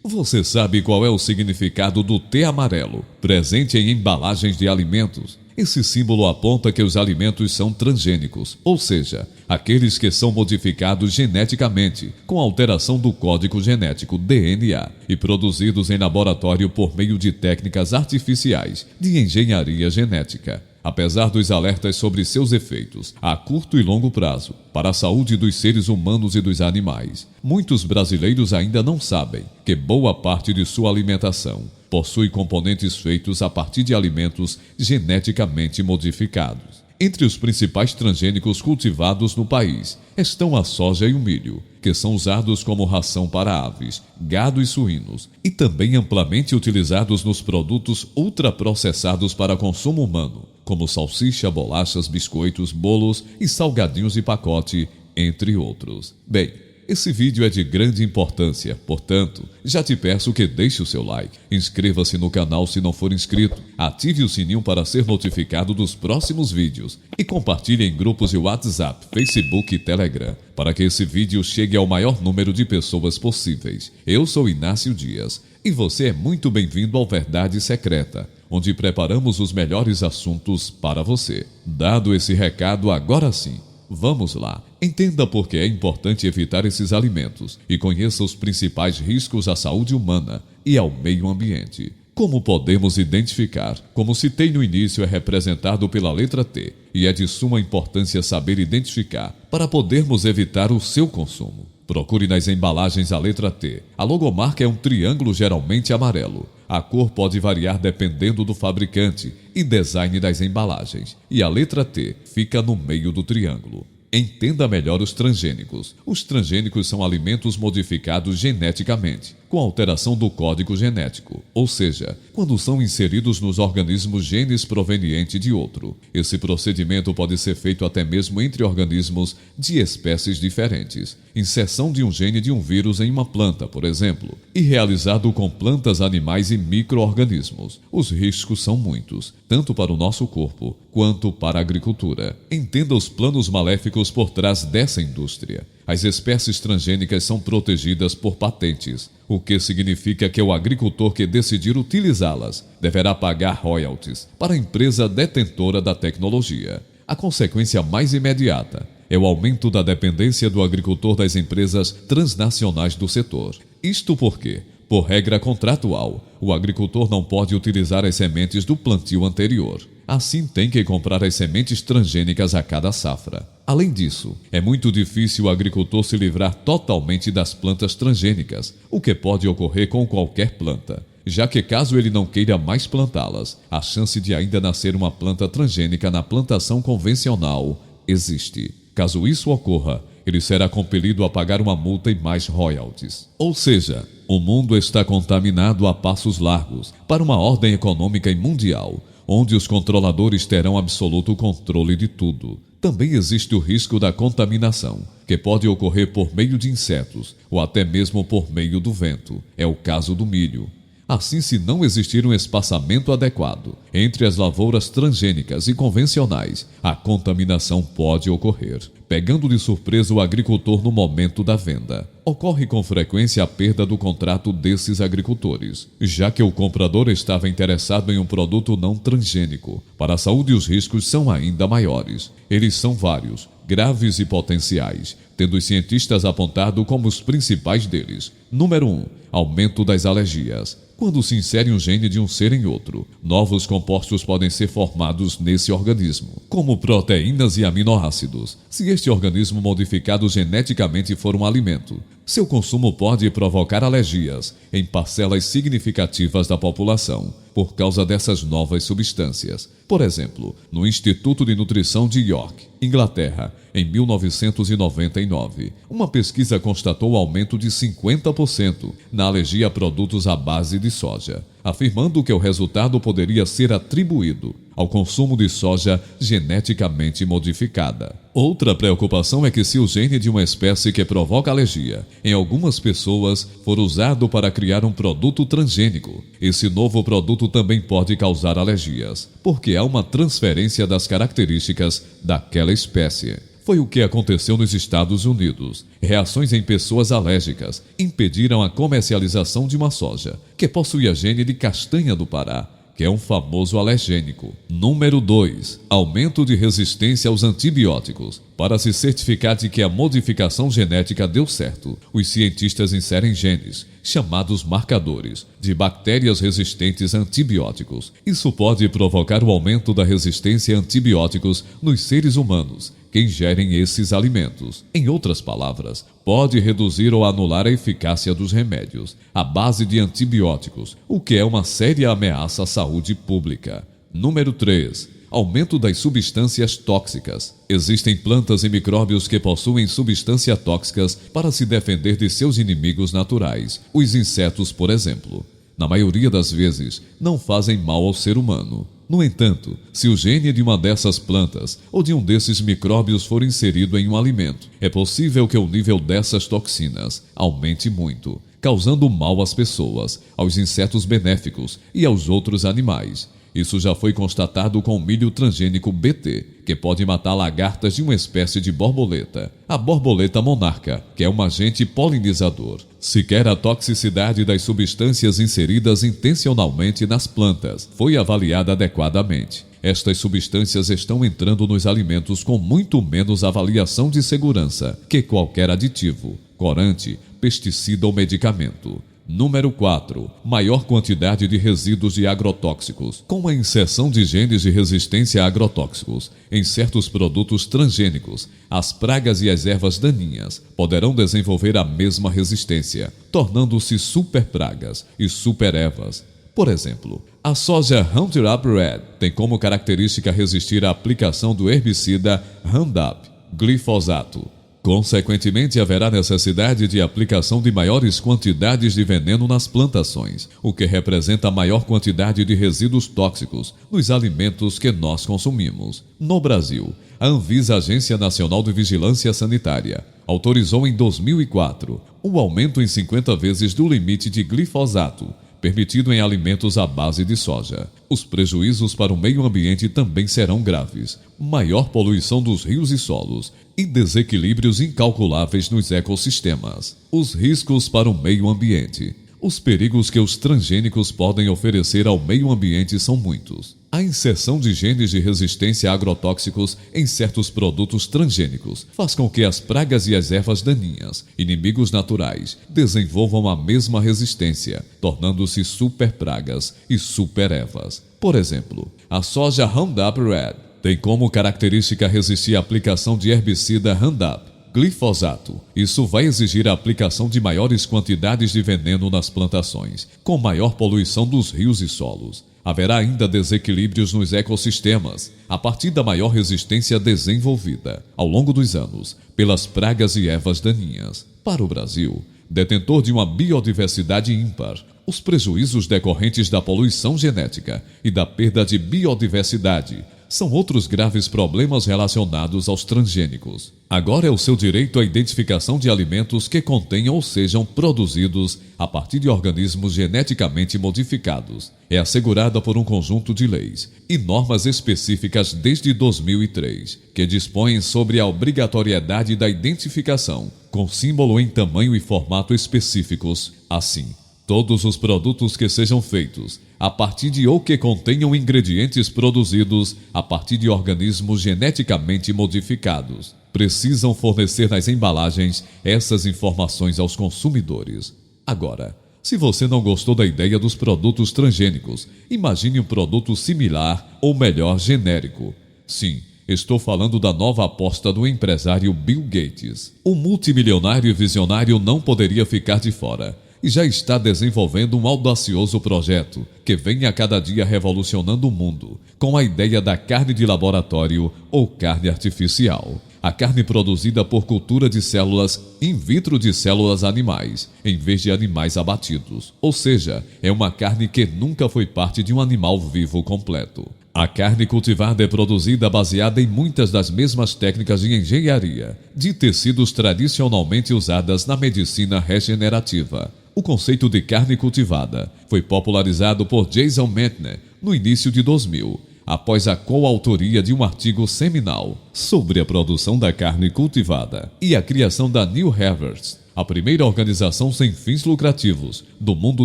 Você sabe qual é o significado do T amarelo, presente em embalagens de alimentos? Esse símbolo aponta que os alimentos são transgênicos, ou seja, aqueles que são modificados geneticamente, com alteração do código genético DNA, e produzidos em laboratório por meio de técnicas artificiais de engenharia genética. Apesar dos alertas sobre seus efeitos a curto e longo prazo para a saúde dos seres humanos e dos animais, muitos brasileiros ainda não sabem que boa parte de sua alimentação possui componentes feitos a partir de alimentos geneticamente modificados. Entre os principais transgênicos cultivados no país estão a soja e o milho, que são usados como ração para aves, gado e suínos, e também amplamente utilizados nos produtos ultraprocessados para consumo humano, como salsicha, bolachas, biscoitos, bolos e salgadinhos de pacote, entre outros. Bem, esse vídeo é de grande importância, portanto, já te peço que deixe o seu like, inscreva-se no canal se não for inscrito, ative o sininho para ser notificado dos próximos vídeos e compartilhe em grupos de WhatsApp, Facebook e Telegram, para que esse vídeo chegue ao maior número de pessoas possíveis. Eu sou Inácio Dias e você é muito bem-vindo ao Verdade Secreta, onde preparamos os melhores assuntos para você. Dado esse recado, agora sim, vamos lá. Entenda por que é importante evitar esses alimentos e conheça os principais riscos à saúde humana e ao meio ambiente. Como podemos identificar? Como citei no início, é representado pela letra T e é de suma importância saber identificar para podermos evitar o seu consumo. Procure nas embalagens a letra T. A logomarca é um triângulo geralmente amarelo. A cor pode variar dependendo do fabricante e design das embalagens, e a letra T fica no meio do triângulo. Entenda melhor os transgênicos. Os transgênicos são alimentos modificados geneticamente, com alteração do código genético, ou seja, quando são inseridos nos organismos genes provenientes de outro. Esse procedimento pode ser feito até mesmo entre organismos de espécies diferentes. Inserção de um gene de um vírus em uma planta, por exemplo, e realizado com plantas, animais e micro-organismos. Os riscos são muitos, tanto para o nosso corpo quanto para a agricultura. Entenda os planos maléficos por trás dessa indústria. As espécies transgênicas são protegidas por patentes, o que significa que o agricultor que decidir utilizá-las deverá pagar royalties para a empresa detentora da tecnologia. A consequência mais imediata é o aumento da dependência do agricultor das empresas transnacionais do setor. Isto porque, por regra contratual, o agricultor não pode utilizar as sementes do plantio anterior. Assim, tem que comprar as sementes transgênicas a cada safra. Além disso, é muito difícil o agricultor se livrar totalmente das plantas transgênicas, o que pode ocorrer com qualquer planta, já que caso ele não queira mais plantá-las, a chance de ainda nascer uma planta transgênica na plantação convencional existe. Caso isso ocorra, ele será compelido a pagar uma multa e mais royalties. Ou seja, o mundo está contaminado a passos largos para uma ordem econômica e mundial, onde os controladores terão absoluto controle de tudo. Também existe o risco da contaminação, que pode ocorrer por meio de insetos ou até mesmo por meio do vento. É o caso do milho. Assim, se não existir um espaçamento adequado entre as lavouras transgênicas e convencionais, a contaminação pode ocorrer, pegando de surpresa o agricultor no momento da venda. Ocorre com frequência a perda do contrato desses agricultores, já que o comprador estava interessado em um produto não transgênico. Para a saúde, os riscos são ainda maiores. Eles são vários, graves e potenciais, tendo os cientistas apontado como os principais deles. Número 1. Aumento das alergias. Quando se insere um gene de um ser em outro, novos compostos podem ser formados nesse organismo, como proteínas e aminoácidos. Se este organismo modificado geneticamente for um alimento, seu consumo pode provocar alergias em parcelas significativas da população por causa dessas novas substâncias. Por exemplo, no Instituto de Nutrição de York, Inglaterra, em 1999, uma pesquisa constatou aumento de 50% na alergia a produtos à base de soja, afirmando que o resultado poderia ser atribuído ao consumo de soja geneticamente modificada. Outra preocupação é que se o gene de uma espécie que provoca alergia em algumas pessoas for usado para criar um produto transgênico, esse novo produto também pode causar alergias, porque há uma transferência das características daquela espécie. Foi o que aconteceu nos Estados Unidos. Reações em pessoas alérgicas impediram a comercialização de uma soja, que possui a gene de castanha do Pará, que é um famoso alergênico. Número 2. Aumento de resistência aos antibióticos. Para se certificar de que a modificação genética deu certo, os cientistas inserem genes, chamados marcadores, de bactérias resistentes a antibióticos. Isso pode provocar o aumento da resistência a antibióticos nos seres humanos que ingerem esses alimentos. Em outras palavras, pode reduzir ou anular a eficácia dos remédios à base de antibióticos, o que é uma séria ameaça à saúde pública. Número 3. Aumento das substâncias tóxicas. Existem plantas e micróbios que possuem substâncias tóxicas para se defender de seus inimigos naturais, os insetos, por exemplo. Na maioria das vezes, não fazem mal ao ser humano. No entanto, se o gene de uma dessas plantas ou de um desses micróbios for inserido em um alimento, é possível que o nível dessas toxinas aumente muito, causando mal às pessoas, aos insetos benéficos e aos outros animais. Isso já foi constatado com o milho transgênico BT, que pode matar lagartas de uma espécie de borboleta, a borboleta monarca, que é um agente polinizador. Sequer a toxicidade das substâncias inseridas intencionalmente nas plantas foi avaliada adequadamente. Estas substâncias estão entrando nos alimentos com muito menos avaliação de segurança que qualquer aditivo, corante, pesticida ou medicamento. Número 4. Maior quantidade de resíduos de agrotóxicos. Com a inserção de genes de resistência a agrotóxicos em certos produtos transgênicos, as pragas e as ervas daninhas poderão desenvolver a mesma resistência, tornando-se superpragas e superervas. Por exemplo, a soja Roundup Red tem como característica resistir à aplicação do herbicida Roundup, glifosato. Consequentemente, haverá necessidade de aplicação de maiores quantidades de veneno nas plantações, o que representa maior quantidade de resíduos tóxicos nos alimentos que nós consumimos. No Brasil, a Anvisa, Agência Nacional de Vigilância Sanitária, autorizou em 2004 o aumento em 50 vezes do limite de glifosato permitido em alimentos à base de soja. Os prejuízos para o meio ambiente também serão graves. Maior poluição dos rios e solos e desequilíbrios incalculáveis nos ecossistemas. Os riscos para o meio ambiente. Os perigos que os transgênicos podem oferecer ao meio ambiente são muitos. A inserção de genes de resistência a agrotóxicos em certos produtos transgênicos faz com que as pragas e as ervas daninhas, inimigos naturais, desenvolvam a mesma resistência, tornando-se superpragas e superervas. Por exemplo, a soja Roundup Red tem como característica resistir à aplicação de herbicida Roundup, glifosato. Isso vai exigir a aplicação de maiores quantidades de veneno nas plantações, com maior poluição dos rios e solos. Haverá ainda desequilíbrios nos ecossistemas, a partir da maior resistência desenvolvida, ao longo dos anos, pelas pragas e ervas daninhas. Para o Brasil, detentor de uma biodiversidade ímpar, os prejuízos decorrentes da poluição genética e da perda de biodiversidade são outros graves problemas relacionados aos transgênicos. Agora é o seu direito à identificação de alimentos que contenham ou sejam produzidos a partir de organismos geneticamente modificados. É assegurada por um conjunto de leis e normas específicas desde 2003, que dispõem sobre a obrigatoriedade da identificação, com símbolo em tamanho e formato específicos, assim. Todos os produtos que sejam feitos a partir de ou que contenham ingredientes produzidos a partir de organismos geneticamente modificados precisam fornecer nas embalagens essas informações aos consumidores. Agora, se você não gostou da ideia dos produtos transgênicos, imagine um produto similar ou melhor, genérico. Sim, estou falando da nova aposta do empresário Bill Gates. O multimilionário e visionário não poderia ficar de fora e já está desenvolvendo um audacioso projeto que vem a cada dia revolucionando o mundo, com a ideia da carne de laboratório ou carne artificial. A carne produzida por cultura de células in vitro de células animais, em vez de animais abatidos. Ou seja, é uma carne que nunca foi parte de um animal vivo completo. A carne cultivada é produzida baseada em muitas das mesmas técnicas de engenharia, de tecidos tradicionalmente usadas na medicina regenerativa. O conceito de carne cultivada foi popularizado por Jason Mentner no início de 2000. após a coautoria de um artigo seminal sobre a produção da carne cultivada e a criação da New Harvest, a primeira organização sem fins lucrativos do mundo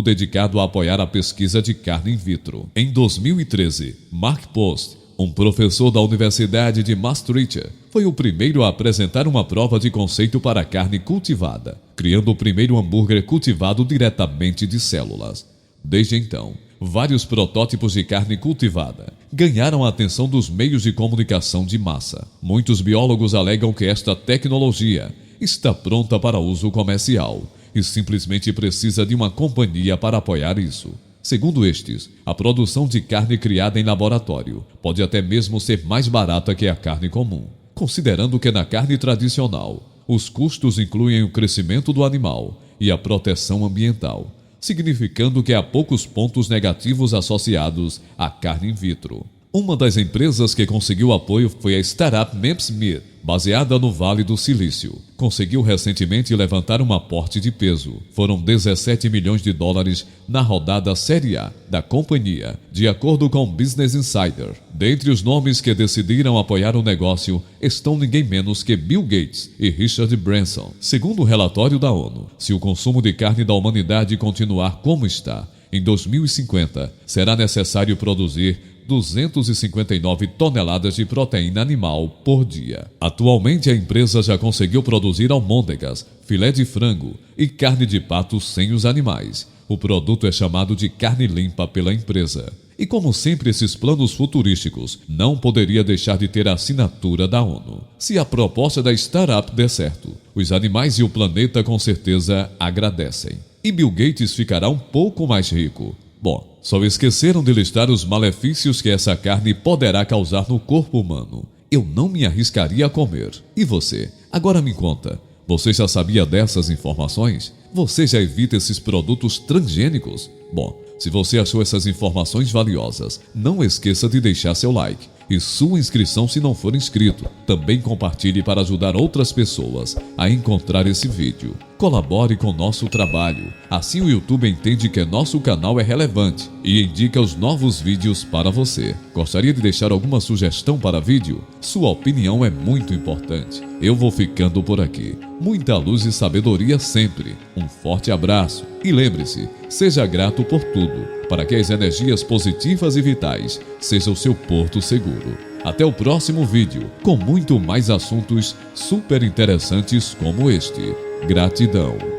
dedicado a apoiar a pesquisa de carne in vitro. Em 2013, Mark Post, um professor da Universidade de Maastricht, foi o primeiro a apresentar uma prova de conceito para a carne cultivada, criando o primeiro hambúrguer cultivado diretamente de células. Desde então, vários protótipos de carne cultivada ganharam a atenção dos meios de comunicação de massa. Muitos biólogos alegam que esta tecnologia está pronta para uso comercial e simplesmente precisa de uma companhia para apoiar isso. Segundo estes, a produção de carne criada em laboratório pode até mesmo ser mais barata que a carne comum, considerando que na carne tradicional os custos incluem o crescimento do animal e a proteção ambiental, significando que há poucos pontos negativos associados à carne in vitro. Uma das empresas que conseguiu apoio foi a startup MapsMeat, baseada no Vale do Silício. Conseguiu recentemente levantar um aporte de peso. Foram 17 milhões de dólares na rodada Série A da companhia, de acordo com Business Insider. Dentre os nomes que decidiram apoiar o negócio estão ninguém menos que Bill Gates e Richard Branson. Segundo o relatório da ONU, se o consumo de carne da humanidade continuar como está, em 2050 será necessário produzir 259 toneladas de proteína animal por dia. Atualmente, a empresa já conseguiu produzir almôndegas, filé de frango e carne de pato sem os animais. O produto é chamado de carne limpa pela empresa. E como sempre, esses planos futurísticos não poderia deixar de ter a assinatura da ONU. Se a proposta da startup der certo, os animais e o planeta com certeza agradecem. E Bill Gates ficará um pouco mais rico. Bom, só esqueceram de listar os malefícios que essa carne poderá causar no corpo humano. Eu não me arriscaria a comer. E você? Agora me conta. Você já sabia dessas informações? Você já evita esses produtos transgênicos? Bom, se você achou essas informações valiosas, não esqueça de deixar seu like e sua inscrição se não for inscrito. Também compartilhe para ajudar outras pessoas a encontrar esse vídeo. Colabore com nosso trabalho. Assim o YouTube entende que nosso canal é relevante e indica os novos vídeos para você. Gostaria de deixar alguma sugestão para vídeo? Sua opinião é muito importante. Eu vou ficando por aqui. Muita luz e sabedoria sempre. Um forte abraço. E lembre-se, seja grato por tudo, para que as energias positivas e vitais sejam o seu porto seguro. Até o próximo vídeo, com muito mais assuntos super interessantes como este. Gratidão.